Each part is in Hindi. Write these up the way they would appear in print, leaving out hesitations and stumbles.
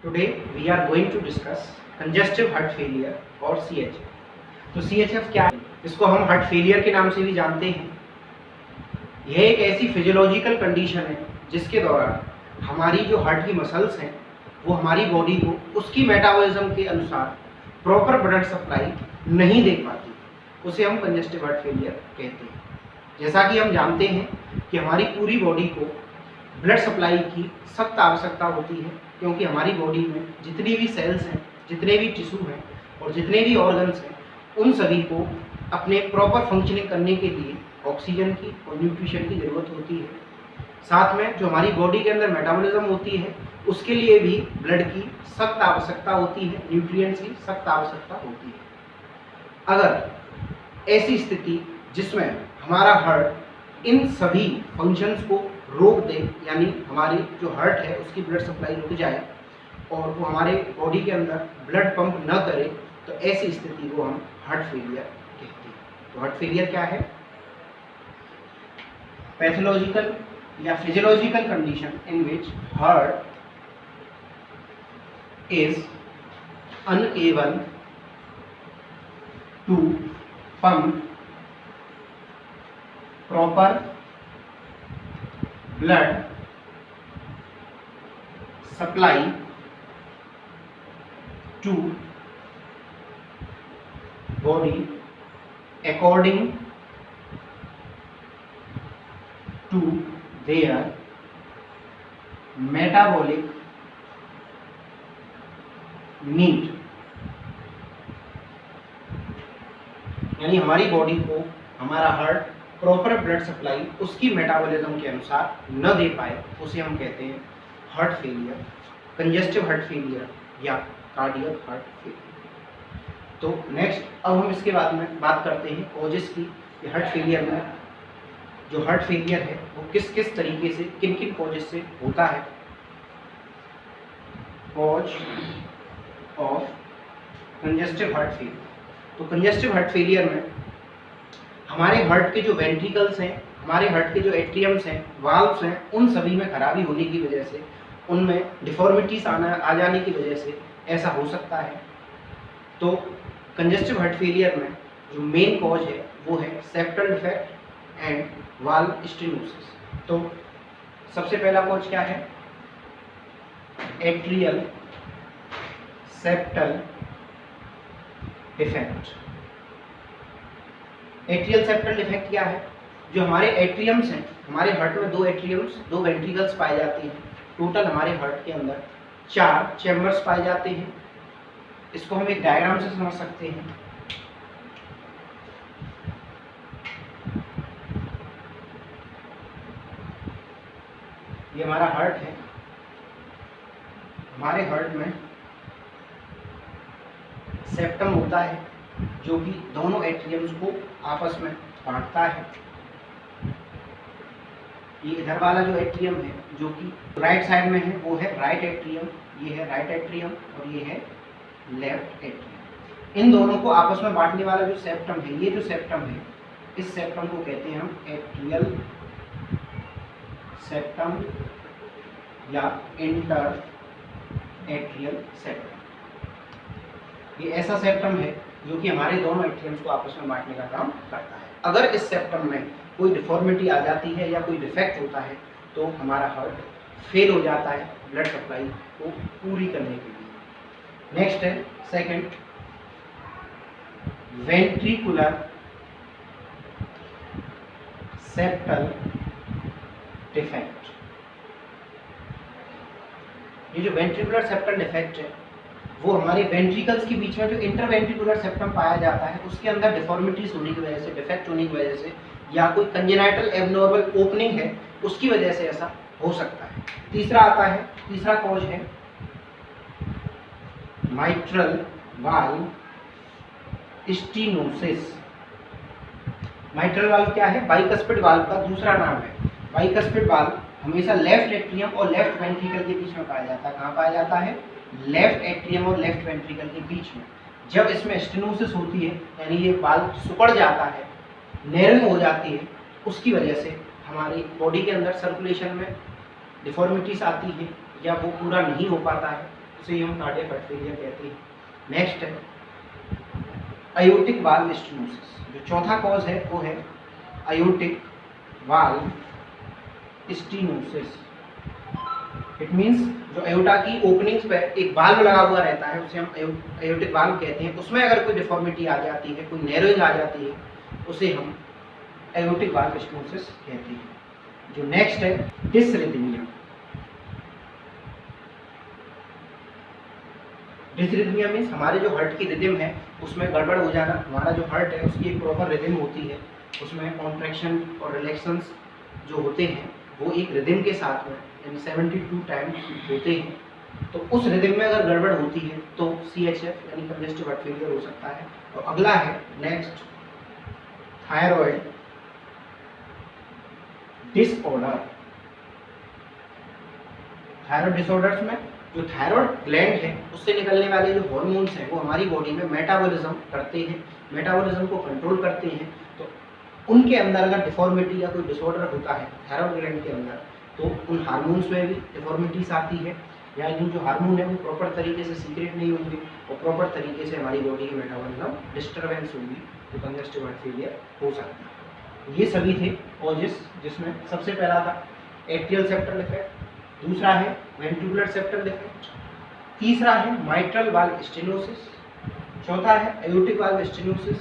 Today we are going to discuss congestive heart failure और CHF। तो CHF क्या है? इसको हम हार्ट फेलियर के नाम से भी जानते हैं। यह एक ऐसी फिजियोलॉजिकल कंडीशन है जिसके दौरान हमारी जो हार्ट की मसल्स हैं वो हमारी बॉडी को उसकी मेटाबॉलिज्म के अनुसार प्रॉपर ब्लड सप्लाई नहीं दे पाती, उसे हम कंजेस्टिव हार्ट फेलियर कहते हैं। जैसा कि हम जानते हैं कि हमारी पूरी बॉडी को ब्लड सप्लाई की सख्त आवश्यकता होती है, क्योंकि हमारी बॉडी में जितनी भी सेल्स हैं, जितने भी टिश्यू हैं और जितने भी ऑर्गन्स हैं, उन सभी को अपने प्रॉपर फंक्शनिंग करने के लिए ऑक्सीजन की और न्यूट्रिशन की ज़रूरत होती है। साथ में जो हमारी बॉडी के अंदर मेटाबॉलिज्म होती है उसके लिए भी ब्लड की सख्त आवश्यकता होती है, न्यूट्रिएंट्स की सख्त आवश्यकता होती है। अगर ऐसी स्थिति जिसमें हमारा हार्ट इन सभी फंक्शंस को रोक दे, यानी हमारी जो हार्ट है उसकी ब्लड सप्लाई रुक जाए और वो हमारे बॉडी के अंदर ब्लड पंप न करे, तो ऐसी स्थिति को हम हार्ट फेलियर कहते हैं। तो हार्ट फेलियर क्या है? पैथोलॉजिकल या physiological condition in which heart is unable to pump proper blood supply to body according to their metabolic need। यानी हमारी बॉडी को हमारा हार्ट प्रॉपर ब्लड सप्लाई उसकी मेटाबॉलिज्म के अनुसार न दे पाए, उसे हम कहते हैं heart failure, congestive heart failure या कार्डियक हार्ट फेलियर। तो नेक्स्ट अब हम इसके बाद में बात करते हैं कॉजेस की। हार्ट फेलियर में जो हार्ट फेलियर है वो किस किस तरीके से, किन किन कॉजेस से होता है। Cause of congestive heart failure. तो कंजेस्टिव हार्ट फेलियर में हमारे हार्ट के जो वेंट्रिकल्स हैं, हमारे हार्ट के जो एट्रियम्स हैं, वाल्व्स हैं, उन सभी में खराबी होने की वजह से, उनमें डिफॉर्मिटीज आ जाने की वजह से ऐसा हो सकता है। तो कंजेस्टिव हार्ट फेलियर में जो मेन कॉज है वो है septal defect and valve stenosis. तो सबसे पहला कॉज क्या है? Atrial septal defect. Atrial septal defect क्या है? जो हमारे एट्रियम्स हैं, हमारे हार्ट में दो एट्रियम्स, दो वेंट्रिकल्स पाए जाते हैं। टोटल हमारे हार्ट के अंदर 4 चैम्बर्स पाए जाते हैं। इसको हम एक डायग्राम से समझ सकते हैं। ये हमारा हार्ट है। हमारे हार्ट में सेप्टम होता है जो कि दोनों एट्रियम्स को आपस में बांटता है। ये इधर वाला जो एट्रियम है जो कि राइट साइड में है वो है राइट एट्रियम, ये है राइट एट्रियम और ये है लेफ्ट एट्रियम। इन दोनों को आपस में बांटने वाला जो सेप्टम है, ये जो सेप्टम है, इस सेप्टम को कहते हैं हम एट्रियल सेप्टम या इंटर एट्रियल सेप्टम। ये ऐसा सेप्टम है जो कि हमारे दोनों एट्रियम्स को आपस में बांटने का काम करता है। अगर इस सेप्टम में कोई डिफॉर्मिटी आ जाती है या कोई डिफेक्ट होता है तो हमारा हार्ट फेल हो जाता है ब्लड सप्लाई को पूरी करने के लिए। नेक्स्ट है सेकंड, वेंट्रिकुलर सेप्टल डिफेक्ट। ये जो वेंट्रिकुलर सेप्टल डिफेक्ट है वो हमारे वेंट्रिकल्स के बीच में जो इंटरवेंट्रिकुलर सेप्टम पाया जाता है उसके अंदर डिफॉर्मिटीज होने की वजह से, डिफेक्ट होने की वजह से, या कोई कंजेनाइटल एबनॉर्मल ओपनिंग है उसकी वजह से ऐसा हो सकता है। तीसरा आता है, तीसरा कॉज है mitral valve stenosis. Mitral valve क्या है? बाइकस्पिड वाल्व का दूसरा नाम है। बाइकस्पिड वाल्व हमेशा लेफ्ट एट्रियम और लेफ्ट वेंट्रिकल के बीच में पाया जाता है। कहाँ पाया जाता है? लेफ्ट एट्रियम और लेफ्ट वेंट्रिकल के बीच में। जब इसमें स्टेनोसिस होती है, यानी ये वाल्व सिकुड़ जाता है, नैरोइंग हो जाती है, उसकी वजह से हमारी बॉडी के अंदर सर्कुलेशन में डिफॉर्मिटीज आती है या वो पूरा नहीं हो पाता है, उसे हम कार्डियक हार्ट फेलियर कहते हैं। नेक्स्ट है आयोटिक वाल्व स्टेनोसिस। जो चौथा कॉज है वो है aortic valve stenosis. It means जो अयोटा की ओपनिंग्स पे एक वाल्व लगा हुआ रहता है उसे हम आयोटिक वाल्व कहते हैं। उसमें अगर कोई डिफॉर्मिटी आ जाती है, कोई नैरोइंग आ जाती है, उसे हम आयोटिक वाल्व स्टेनोसिस कहते हैं। जो नेक्स्ट है डिसरिथमिया। डिसरिथमिया मीन्स हमारे जो हार्ट की रिदम है उसमें गड़बड़ हो जाना। हमारा जो हार्ट है उसकी एक प्रॉपर रिदम होती है, उसमें कॉन्ट्रैक्शन और रिलैक्शंस जो होते हैं वो एक रिदम के साथ में यानी 72 टाइम्स होते हैं। तो उस रिदम में अगर गड़बड़ होती है तो CHF यानी कंजेस्टिव हार्ट फेलियर हो सकता है। और अगला है next thyroid disorder. Thyroid disorders में जो थायराइड ग्लैंड है उससे निकलने वाले जो हार्मोन्स हैं वो हमारी बॉडी में मेटाबॉलिज्म करते हैं, मेटाबॉलिज्म को कंट्रोल करते हैं। तो उनके अंदर अगर डिफॉर्मिटी या कोई डिसऑर्डर होता है थायराइड ग्लैंड के अंदर तो उन हार्मोन्स में भी डिफॉर्मिटीज आती है, या जो हार्मोन है वो प्रॉपर तरीके से सीक्रेट नहीं होंगे और प्रॉपर तरीके से हमारी बॉडी की मेटाबॉलिज्म डिस्टर्बेंस होगी तो कंजेस्टिव हार्ट फेलियर हो सकता है। ये सभी थे कॉजेस, जिसमें सबसे पहला था एट्रियल सेप्टल डिफेक्ट, दूसरा है वेंट्रिकुलर सेप्टल डिफेक्ट, तीसरा है माइट्रल वाल्व स्टेनोसिस, चौथा है आयोटिक वाल्व स्टेनोसिस,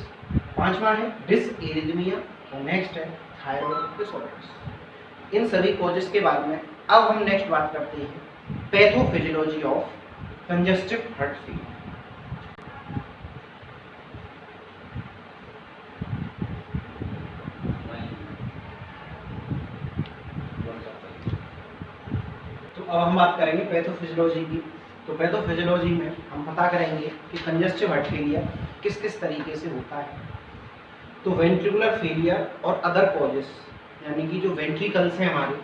पांचवा है डिसएरिथमिया और नेक्स्ट है थायराइड डिसऑर्डर्स। इन सभी कॉजेस के बाद में अब हम नेक्स्ट बात करते हैं pathophysiology of congestive heart failure. तो अब हम बात करेंगे पैथोफिजियोलॉजी की। तो पैथोफिजियोलॉजी में हम पता करेंगे कि कंजेस्टिव हार्ट फेलियर किस किस तरीके से होता है। तो वेंट्रिकुलर फेलियर और अदर कॉजेस यानी कि जो वेंट्रिकल्स हैं हमारे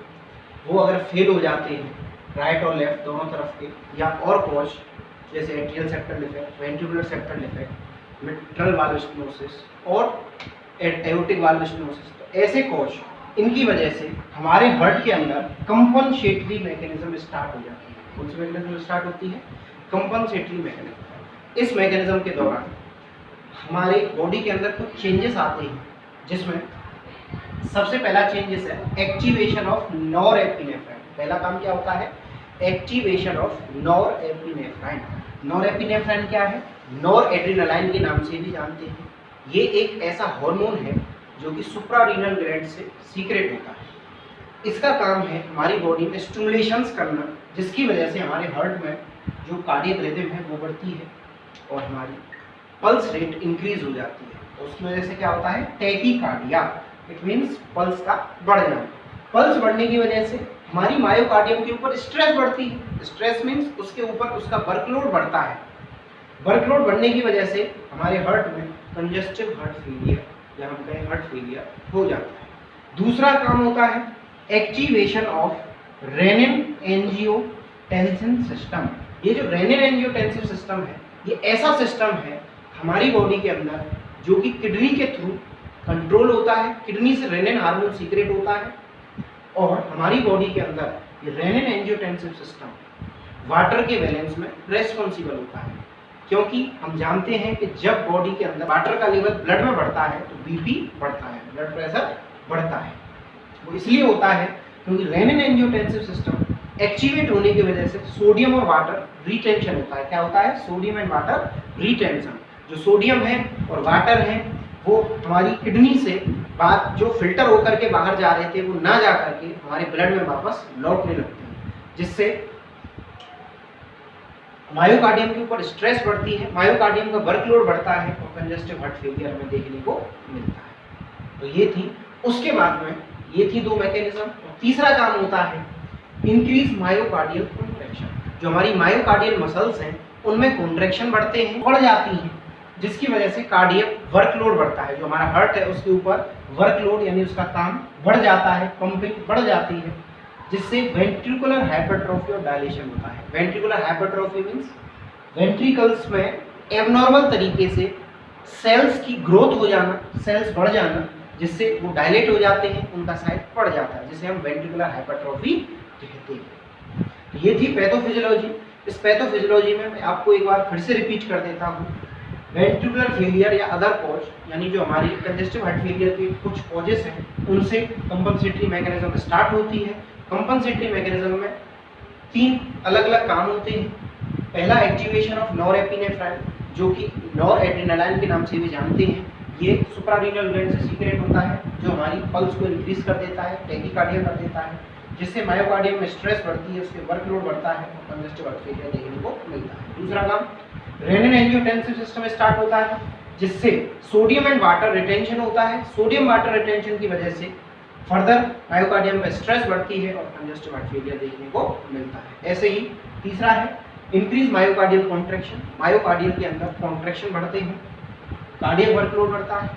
वो अगर फेल हो जाते हैं राइट और लेफ्ट दोनों तरफ के, या और कॉज जैसे atrial septal defect, ventricular septal defect, mitral valve stenosis और एओर्टिक वाल्व स्टेनोसिस, तो ऐसे कॉज इनकी वजह से हमारे हार्ट के अंदर कंपनसेटरी मैकेनिज्म स्टार्ट हो जाती है। कौन सी मैकेनिज्म स्टार्ट होती है? Compensatory mechanism. इस मैकेनिज्म के दौरान हमारे बॉडी के अंदर कुछ चेंजेस आते हैं, जिसमें सबसे पहला चेंजेस है एक्टिवेशन ऑफ नॉरएपिनेफ्राइन। पहला काम क्या होता है? Activation of नॉरएपिनेफ्राइन। नॉरएपिनेफ्राइन क्या है? नॉरएड्रेनालाइन के नाम से भी जानते हैं। ये एक ऐसा हार्मोन है जो कि सुप्रारीनल ग्लैंड से सीक्रेट होता है। इसका काम है हमारी बॉडी में स्टिमुलेशंस करना, जिसकी वजह से हमारे हार्ट में जो कार्डियक रिदम है वो बढ़ती है और हमारी पल्स रेट इंक्रीज हो जाती है। उसकी वजह से क्या होता है? टैकीकार्डिया, इट मीन्स पल्स का बढ़ जाना। पल्स बढ़ने की वजह से हमारी मायोकार्डियम के ऊपर स्ट्रेस बढ़ती है। स्ट्रेस मीन्स उसके ऊपर उसका वर्कलोड बढ़ता है। वर्कलोड बढ़ने की वजह से हमारे हार्ट में कंजेस्टिव हार्ट फेलियर या हम कहें हार्ट फेलियर हो जाता है। दूसरा काम होता है activation of renin angiotensin system. ये जो रेनिन एंजियोटेंसिन सिस्टम है ये ऐसा सिस्टम है हमारी बॉडी के अंदर जो कि किडनी के थ्रू कंट्रोल होता है। किडनी से रेनिन हार्मोन सीक्रेट होता है और हमारी बॉडी के अंदर ये रेनिन एंजियोटेंसिन सिस्टम वाटर के बैलेंस में रेस्पॉन्सिबल होता है, क्योंकि हम जानते हैं कि जब बॉडी के अंदर वाटर का लेवल ब्लड में बढ़ता है तो बीपी बढ़ता है, ब्लड प्रेशर बढ़ता है। वो इसलिए होता है क्योंकि रेनिन एंजियोटेंसिन सिस्टम एक्टिवेट होने की वजह से सोडियम और वाटर रिटेंशन होता है। क्या होता है? Sodium and water retention. जो सोडियम है और वाटर है वो हमारी किडनी से बात जो फिल्टर होकर के बाहर जा रहे थे वो ना जा करके हमारे ब्लड में वापस लौटने लगते हैं, जिससे मायोकार्डियम के ऊपर स्ट्रेस बढ़ती है, मायोकार्डियम का वर्कलोड बढ़ता है और कंजेस्टिव हार्ट फेलियर हमें देखने को मिलता है। तो ये थी। उसके बाद में ये थी दो मैकेनिज्म। तीसरा काम होता है इंक्रीज मायोकार्डियल कॉन्ट्रैक्शन। जो हमारी मायोकार्डियल मसल्स हैं उनमें कॉन्ट्रैक्शन बढ़ते हैं, बढ़ जाती हैं, जिसकी वजह से कार्डियक वर्कलोड बढ़ता है। जो हमारा हार्ट है उसके ऊपर वर्कलोड यानी उसका काम बढ़ जाता है, पंपिंग बढ़ जाती है, जिससे वेंट्रिकुलर हाइपरट्रोफी और डायलेशन होता है। वेंट्रिकुलर हाइपरट्रोफी मींस वेंट्रिकल्स में एबनॉर्मल तरीके से सेल्स की ग्रोथ हो जाना, सेल्स बढ़ जाना, जिससे वो डायलेट हो जाते हैं, उनका साइज बढ़ जाता है, जिसे हम वेंट्रिकुलर हाइपरट्रोफी कहते हैं। ये थी पैथोफिजियोलॉजी। इस पैथोफिजियोलॉजी में मैं आपको एक बार फिर से रिपीट कर देता हूँ। वेंट्रिकुलर फेलियर या अदर कॉज, यानी जो हमारी कंजेस्टिव हार्ट फेलियर के कुछ कॉजेस हैं, उनसे कंपनसेटरी मैकेनिज्म स्टार्ट होती है। कंपनसेटरी मैकेनिज्म में 3 अलग अलग काम होते हैं। पहला, एक्टिवेशन ऑफ नॉरएपिनेफ्राइन, जो कि नॉरएड्रेनालाइन के नाम से भी जानते हैं। ये सुप्रारीनल ग्लैंड से सीक्रेट होता है, जो हमारी पल्स को इंक्रीज कर देता है, टैकीकार्डिया कर देता है, जिससे मायोकार्डियम में स्ट्रेस बढ़ती है, उसके वर्कलोड बढ़ता है और कंजेस्टिव हार्ट फेलियर देखने को मिलता है। दूसरा काम, रेनिन एंजियोटेंसिव सिस्टम स्टार्ट होता है, जिससे सोडियम एंड वाटर रिटेंशन होता है। सोडियम वाटर रिटेंशन की वजह से फर्दर मायोकार्डियम में स्ट्रेस बढ़ती है और कंजेस्टिव हार्ट फेलियर देखने को मिलता है। ऐसे ही तीसरा है इंक्रीज मायोकार्डियल कॉन्ट्रैक्शन। मायोकार्डियल के अंदर कॉन्ट्रैक्शन बढ़ते हैं, कार्डियक वर्कलोड बढ़ता है,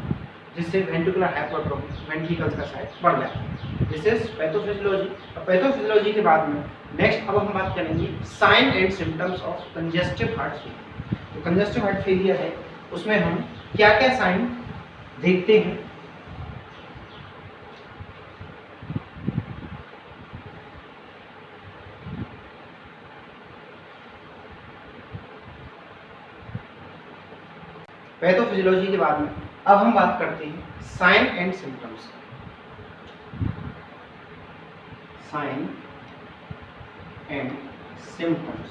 जिससे वेंट्रिकुलर हाइपरट्रोफी, वेंट्रिकल्स का साइज बढ़ जाता है। This is pathophysiology. और पैथोफिजियोलॉजी के बाद में नेक्स्ट अब हम बात करेंगे sign and symptoms of congestive heart failure. तो कंजेस्टिव हार्ट फेलियर है, उसमें हम क्या क्या साइन देखते हैं। पैथोफिजियोलॉजी के बाद में अब हम बात करते हैं sign and symptoms. Sign and symptoms.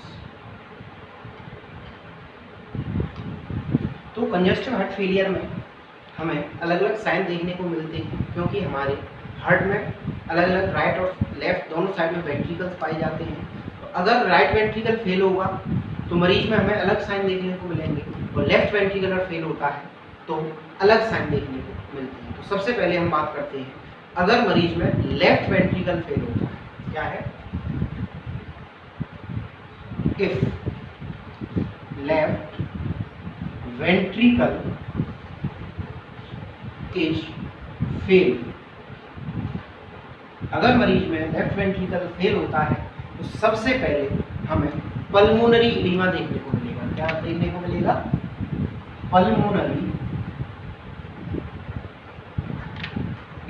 तो कंजेस्टिव हार्ट फेलियर में हमें अलग अलग साइन देखने को मिलते हैं, क्योंकि हमारे हार्ट में अलग अलग राइट और लेफ्ट दोनों साइड में वेंट्रिकल्स पाए जाते हैं। तो अगर राइट वेंट्रिकल फेल होगा तो मरीज में हमें अलग साइन देखने को मिलेंगे, और लेफ्ट वेंट्रिकल फेल होता है तो अलग साइन देखने को मिलते हैं। तो सबसे पहले हम बात करते हैं, अगर मरीज में लेफ्ट वेंट्रिकल फेल होता है, क्या है, if left ventricle is fail. अगर मरीज में लेफ्ट वेंट्रिकल फेल होता है तो सबसे पहले हमें पल्मोनरी इडीमा देखने को मिलेगा। क्या देखने को मिलेगा? Pulmonary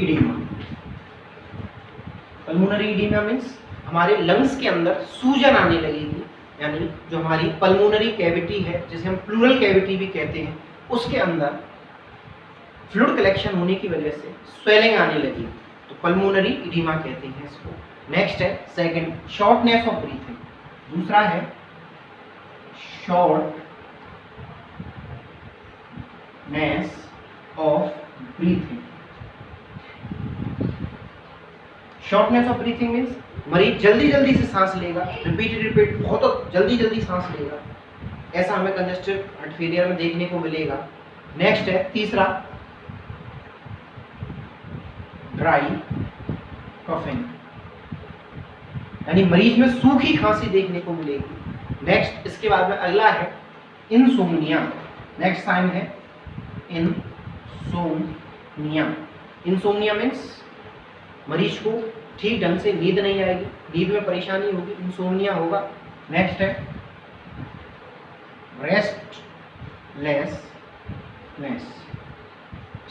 oedema. Pulmonary oedema means हमारे लंग्स के अंदर सूजन आने लगेगी, यानी जो हमारी पल्मोनरी कैविटी है, जिसे हम प्लूरल कैविटी भी कहते हैं, उसके अंदर फ्लूइड कलेक्शन होने की वजह से स्वेलिंग आने लगी, तो पल्मोनरी इडीमा कहते हैं इसको। नेक्स्ट है सेकंड, शॉर्टनेस ऑफ ब्रीथिंग। दूसरा है shortness of breathing. Shortness of breathing means मरीज जल्दी जल्दी से सांस लेगा, रिपीट बहुत जल्दी जल्दी सांस लेगा, ऐसा हमें कंजेस्टिव हार्ट फेलियर में देखने को मिलेगा। नेक्स्ट है तीसरा, ड्राई कफिंग, यानी मरीज में सूखी खांसी देखने को मिलेगी। नेक्स्ट इसके बाद में अगला है इंसोम्निया। नेक्स्ट साइन है इंसोम्निया। इंसोम्निया मीन्स मरीज को ठीक ढंग से नींद नहीं आएगी, नींद में परेशानी होगी, इंसोम्निया होगा। नेक्स्ट है रेस्टलेसनेस,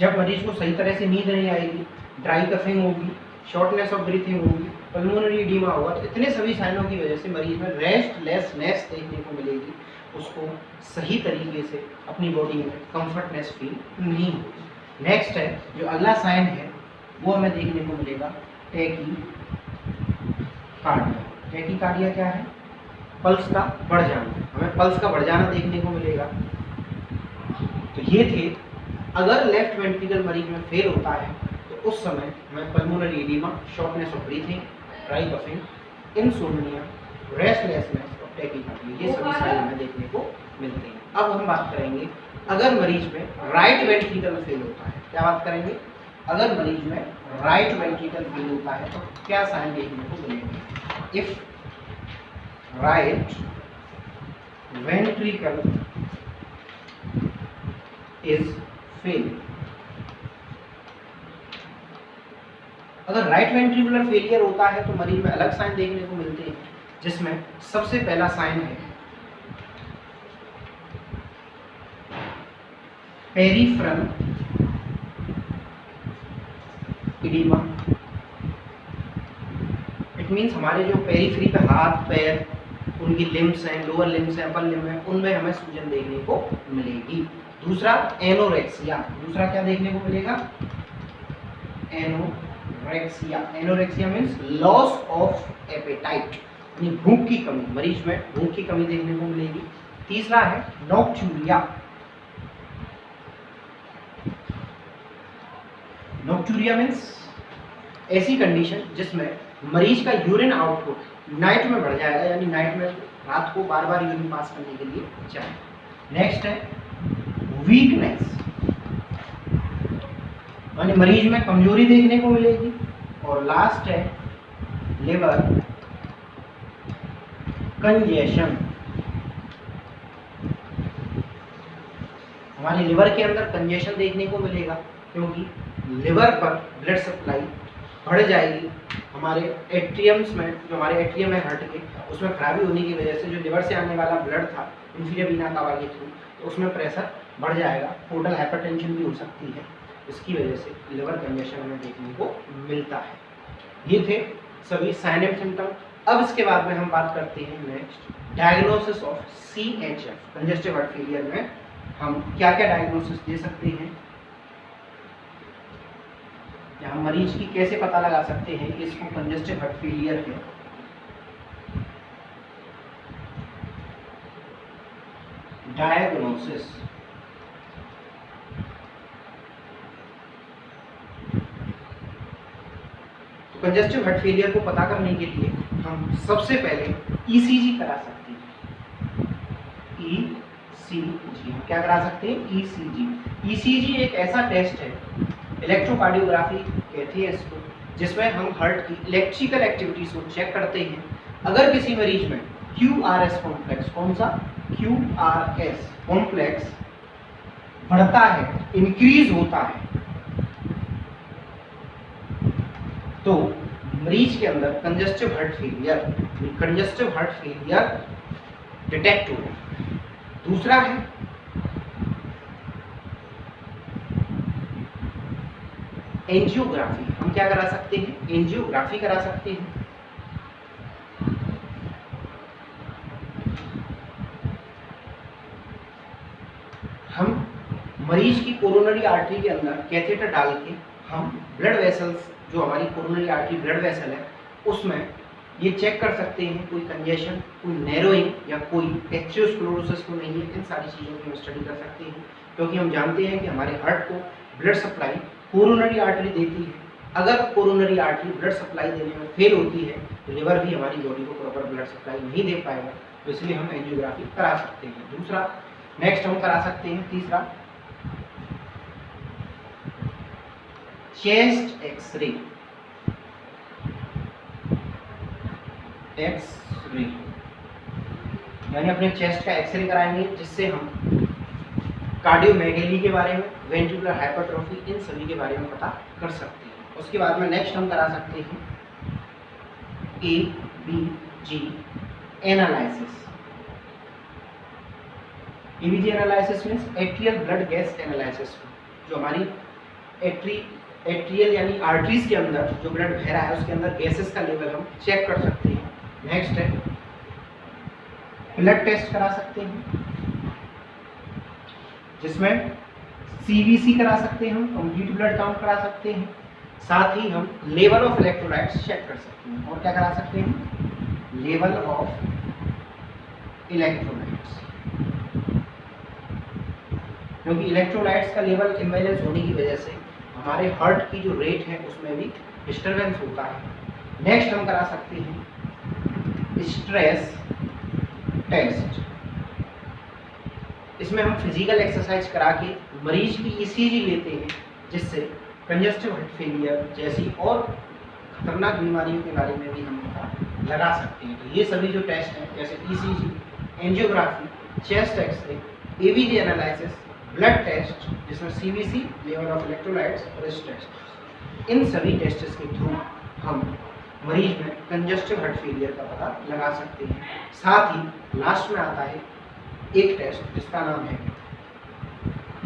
जब मरीज को सही तरह से नींद नहीं आएगी, ड्राई कफिंग होगी, शॉर्टनेस ऑफ ब्रीथिंग होगी, पल्मोनरी एडिमा होगा, तो इतने सभी साइनों की वजह से मरीज में रेस्टलेसनेस देखने को मिलेगी, उसको सही तरीके से अपनी बॉडी में कंफर्टनेस फील नहीं होगी। नेक्स्ट है जो अगला साइन है वो हमें देखने को मिलेगा टैकीकार्डिया। टैकीकार्डिया क्या है? पल्स का बढ़ जाना, हमें पल्स का बढ़ जाना देखने को मिलेगा। तो ये थे, अगर लेफ्ट वेंट्रिकल मरीज में फेल होता है तो उस समय हमें pulmonary oedema, shortness of breathing, dry coughing, insomnia, restlessness और टैकीकार्डिया, ये सभी साइन हमें देखने को मिलते हैं। अब हम बात करेंगे अगर मरीज में राइट वेंट्रिकल फेल होता है, क्या बात करेंगे? अगर मरीज में राइट वेंट्रिकल फेल होता है तो क्या साइन देखने को मिलेंगे? If right ventricle is fail. अगर राइट वेंट्रिकुलर फेलियर होता है तो मरीज में अलग साइन देखने को मिलते हैं, जिसमें सबसे पहला साइन है peripheral oedema. It it means हमारे जो पेरीफ्री पे हाथ पैर उनकी लिम्स हैं, लोअर लिम्स हैं, अपर लिम्ब है, उनमें हमें सूजन देखने को मिलेगी। दूसरा एनोरेक्सिया, दूसरा क्या देखने को मिलेगा? Anorexia. Anorexia means loss of appetite, यानी भूख की कमी, मरीज में भूख की कमी देखने को मिलेगी। तीसरा है नॉक्टूरिया। नॉक्टूरिया मीन्स ऐसी कंडीशन जिसमें मरीज का यूरिन आउटपुट नाइट में बढ़ जाएगा, यानी नाइट में रात को बार बार यूरिन पास करने के लिए जाए। नेक्स्ट है वीकनेस, यानी मरीज में कमजोरी देखने को मिलेगी। और लास्ट है लिवर कंजेशन, हमारे लिवर के अंदर कंजेशन देखने को मिलेगा, क्योंकि लिवर पर ब्लड सप्लाई बढ़ जाएगी। हमारे एट्रियम्स में, जो हमारे एट्रियम है हार्ट के, उसमें खराबी होने की वजह से जो लिवर से आने वाला ब्लड था इंफीरियर वीना कावा के थ्रू, तो उसमें प्रेशर बढ़ जाएगा, पोर्टल हाइपरटेंशन भी हो सकती है। इसकी वजह से लिवर कंजेशन हमें देखने को मिलता है। ये थे सभी साइन एंड सिम्टम। अब इसके बाद में हम बात करते हैं next diagnosis of CHF, congestive heart failure में हम क्या क्या डायग्नोसिस दे सकते हैं, या हम मरीज की कैसे पता लगा सकते हैं कि इसको कंजेस्टिव हार्ट फेलियर है। डायग्नोसिस, तो कंजेस्टिव हार्ट फेलियर को पता करने के लिए हम सबसे पहले ECG करा सकते हैं। ECG हम क्या करा सकते हैं? ECG एक ऐसा टेस्ट है, इलेक्ट्रोकार्डियोग्राफी कहती है इसको, जिसमें हम हार्ट की इलेक्ट्रिकल एक्टिविटीज को चेक करते हैं। अगर किसी मरीज में QRS कॉम्प्लेक्स, कौन सा? QRS कॉम्प्लेक्स बढ़ता है, इंक्रीज होता है, तो मरीज के अंदर कंजेस्टिव हार्ट फेलियर डिटेक्ट होगा। दूसरा है एंजियोग्राफी, हम क्या करा सकते हैं? एंजियोग्राफी करा सकते हैं। हम मरीज की कोरोनरी आर्टरी के अंदर कैथेटर डाल के हम ब्लड वेसल्स, जो हमारी कोरोनरी आर्टरी ब्लड वेसल है, उसमें ये चेक कर सकते हैं कोई कंजेशन, कोई नैरोइंग या कोई एथेरोस्क्लेरोसिस तो नहीं है। इन सारी चीज़ों की हम स्टडी कर सकते हैं, क्योंकि हम जानते हैं कि हमारे हार्ट को ब्लड सप्लाई कोरोनरी आर्टरी देती है। अगर कोरोनरी आर्टरी ब्लड सप्लाई देने में फेल होती है तो लिवर भी हमारी बॉडी को प्रॉपर ब्लड सप्लाई नहीं दे पाएगा, तो इसलिए हम एंजियोग्राफी करा सकते हैं। दूसरा नेक्स्ट हम करा सकते हैं, तीसरा चेस्ट एक्सरे। यानी अपने चेस्ट का एक्सरे कराएंगे, जिससे हम कार्डियोमेगेली के बारे में, वेंट्रिकुलर हाइपरट्रोफी, इन सभी के बारे में पता कर सकते हैं। उसके बाद में नेक्स्ट हम करा सकते हैं ABG analysis. ABG analysis means atrial blood gas analysis, जो हमारी एट्रियल यानी आर्टरीज के अंदर जो ब्लड बह रहा है उसके अंदर गैसेस का लेवल हम चेक कर सकते हैं। नेक्स्ट है ब्लड टेस्ट करा सकते हैं, जिसमें CBC करा सकते हैं, हम कंप्लीट ब्लड काउंट करा सकते हैं, साथ ही हम लेवल ऑफ इलेक्ट्रोलाइट्स चेक कर सकते हैं। और क्या करा सकते हैं? लेवल ऑफ इलेक्ट्रोलाइट्स, क्योंकि इलेक्ट्रोलाइट्स का लेवल इम्बैलेंस होने की वजह से हमारे हार्ट की जो रेट है उसमें भी डिस्टर्बेंस होता है। नेक्स्ट हम करा सकते हैं स्ट्रेस टेस्ट। इसमें हम फिजिकल एक्सरसाइज करा के मरीज की ECG लेते हैं, जिससे कंजेस्टिव हार्ट फेलियर जैसी और खतरनाक बीमारियों के बारे में भी हम पता लगा सकते हैं। तो ये सभी जो टेस्ट हैं, जैसे ECG, angiography, chest x-ray, ABG analysis, blood test जिसमें CBC, लेवल ऑफ इलेक्ट्रोलाइट्स और स्ट्रेस, इन सभी टेस्ट्स के थ्रू हम मरीज में कंजेस्टिव हार्ट फेलियर का पता लगा सकते हैं। साथ ही लास्ट में आता है एक टेस्ट जिसका नाम है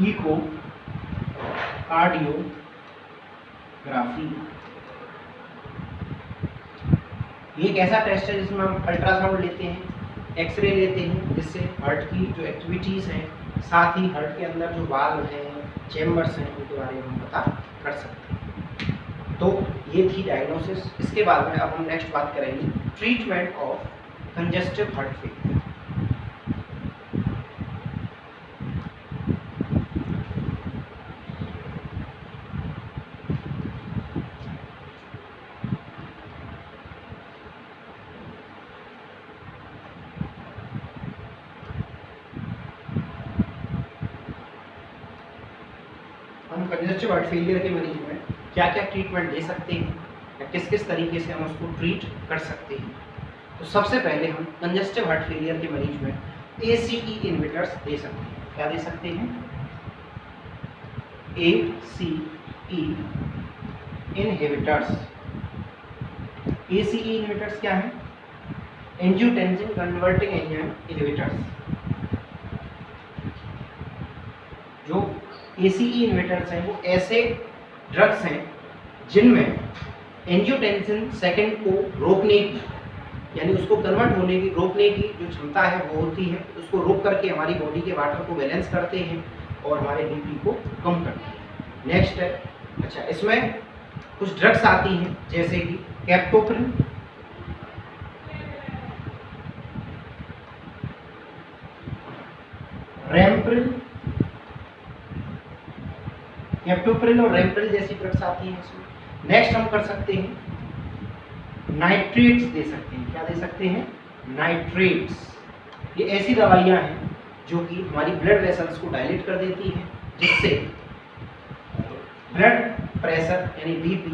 इको कार्डियोग्राफी। ये एक ऐसा टेस्ट है जिसमें हम अल्ट्रासाउंड लेते हैं, एक्सरे लेते हैं, जिससे हार्ट की जो एक्टिविटीज़ हैं, साथ ही हार्ट के अंदर जो वाल्व हैं, चेम्बर्स हैं, उनके बारे में हम पता कर सकते हैं। तो ये थी डायग्नोसिस। इसके बाद में अब हम नेक्स्ट बात करेंगे treatment of congestive heart failure. हम कंजेस्टिव हार्ट फेलियर के मरीज में क्या क्या ट्रीटमेंट दे सकते हैं या किस किस तरीके से हम उसको ट्रीट कर सकते हैं। तो सबसे पहले हम कंजेस्टिव हार्ट फेलियर के मरीज में ACE इनहिबिटर्स दे सकते हैं। क्या दे सकते हैं? ACE inhibitors. ACE इनहिबिटर्स क्या है? Angiotensin converting enzyme inhibitors. जो ACE इनहिबिटर्स हैं वो ऐसे ड्रग्स हैं जिनमें एंजियोटेंसिन सेकंड को रोकने की, यानी उसको कन्वर्ट होने की, रोकने की जो क्षमता है वो होती है। उसको रोक करके हमारी बॉडी के वाटर को बैलेंस करते हैं और हमारे BP को कम करते हैं। नेक्स्ट है, अच्छा, इसमें कुछ ड्रग्स आती हैं जैसे कि कैप्टोप्रिल, रैमप्रिल, कैप्टोप्रिल और रैमप्रिल जैसी ड्रग्स आती हैं इसमें। नेक्स्ट हम कर सकते हैं नाइट्रेट्स दे सकते हैं। क्या दे सकते हैं? नाइट्रेट्स। ये ऐसी दवाइयाँ हैं जो कि हमारी ब्लड वेसल्स को डायलेट कर देती हैं, जिससे ब्लड प्रेशर यानी BP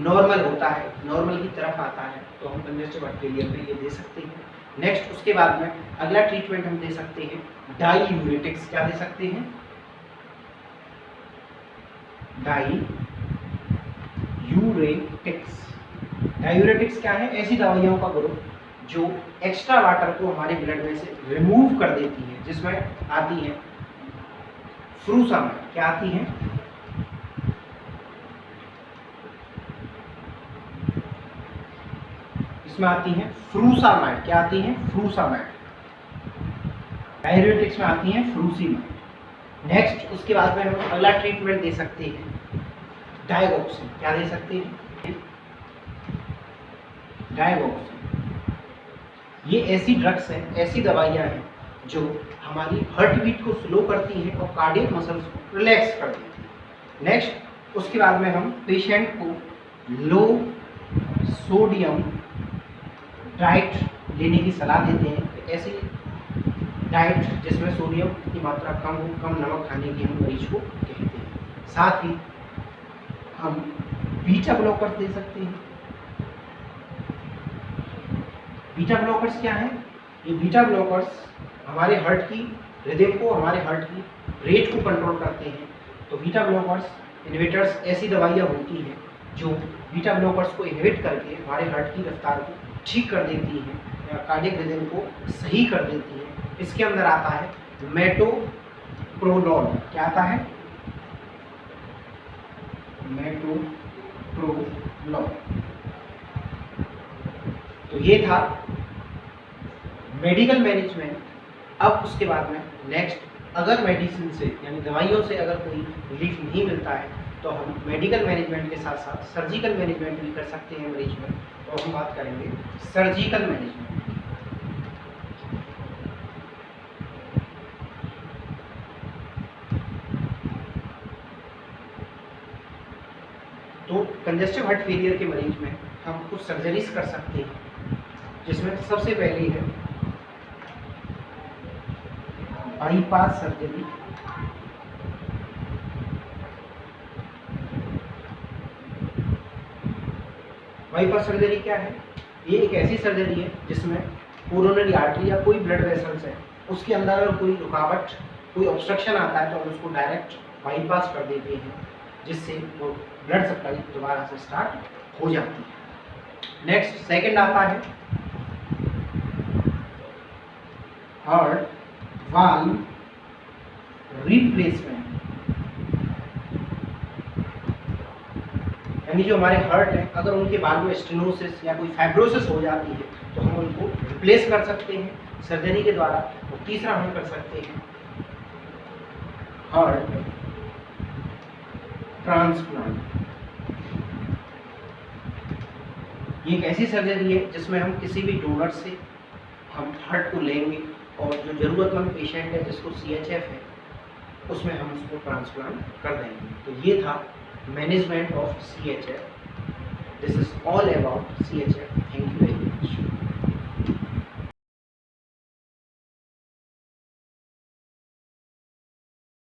नॉर्मल होता है, नॉर्मल की तरफ आता है। तो हम कंजेस्टिव हार्ट फेलियर में ये दे सकते हैं। नेक्स्ट उसके बाद में अगला ट्रीटमेंट हम दे सकते हैं डाईयूरेटिक्स। क्या दे सकते हैं? डाईयूरेटिक्स। डायूरेटिक्स क्या है? ऐसी दवाइयों का ग्रुप जो एक्स्ट्रा वाटर को हमारे ब्लड में से रिमूव कर देती है, जिसमें आती है फ्रूसामाइड। क्या आती है? इसमें आती है फ्रूसामाइड। क्या आती है? फ्रूसामाइड। डायूरेटिक्स में आती है फ्रूसीमाइड। नेक्स्ट उसके बाद में हम अगला ट्रीटमेंट दे सकते हैं डायगोक्सिन। क्या दे सकते हैं? डायगोक्सिन। ये ऐसी ड्रग्स हैं, ऐसी दवाइयाँ हैं जो हमारी हार्ट बीट को स्लो करती हैं और कार्डियक मसल्स को रिलैक्स कर देती हैं। नेक्स्ट उसके बाद में हम पेशेंट को लो सोडियम डाइट लेने की सलाह देते हैं। ऐसी डाइट जिसमें सोडियम की मात्रा कम हो, कम नमक खाने की हम मरीज को कहते हैं। साथ ही हम बीटा ब्लॉकर्स दे सकते हैं। बीटा ब्लॉकर्स क्या है? ये बीटा ब्लॉकर्स हमारे हार्ट की रिदम को, हमारे हार्ट की रेट को कंट्रोल करते हैं। तो बीटा ब्लॉकर्स इनहिबिटर्स ऐसी दवाइयाँ होती हैं जो बीटा ब्लॉकर्स को इनहिबिट करके हमारे हार्ट की रफ्तार को ठीक कर देती हैं या कार्डियक रिदम को सही कर देती हैं। इसके अंदर आता है मेटोप्रोलॉल। क्या आता है? मेटोप्रोलॉल। तो ये था मेडिकल मैनेजमेंट। अब उसके बाद में नेक्स्ट, अगर मेडिसिन से यानी दवाइयों से अगर कोई रिलीफ नहीं मिलता है तो हम मेडिकल मैनेजमेंट के साथ साथ सर्जिकल मैनेजमेंट भी कर सकते हैं मरीज में। तो हम बात करेंगे सर्जिकल मैनेजमेंट। तो कंजेस्टिव हार्ट फेलियर के मरीज में हम कुछ सर्जरीज कर सकते हैं, जिसमें सबसे पहली है बाईपास सर्जरी। बाईपास सर्जरी क्या है? ये एक ऐसी सर्जरी है जिसमें कोरोनरी आर्टरी या कोई ब्लड वेसल्स है, उसके अंदर अगर कोई रुकावट, कोई ऑब्स्ट्रक्शन आता है तो हम उसको डायरेक्ट बाईपास कर देते हैं, जिससे वो ब्लड सप्लाई दोबारा से स्टार्ट हो जाती है। नेक्स्ट सेकंड आता है हार्ट वाल्व रिप्लेसमेंट। यानी जो हमारे हार्ट है अगर उनके बाद में स्टेनोसिस या कोई फाइब्रोसिस हो जाती है तो हम उनको रिप्लेस कर सकते हैं सर्जरी के द्वारा। और तीसरा हम कर सकते हैं हार्ट ट्रांसप्लांट। ये एक ऐसी सर्जरी है जिसमें हम किसी भी डोनर से हम हार्ट को लेंगे और जो ज़रूरतमंद पेशेंट है जिसको CHF है उसमें हम उसको ट्रांसप्लांट कर देंगे। तो ये था management of CHF। This is all about CHF। Thank you very much.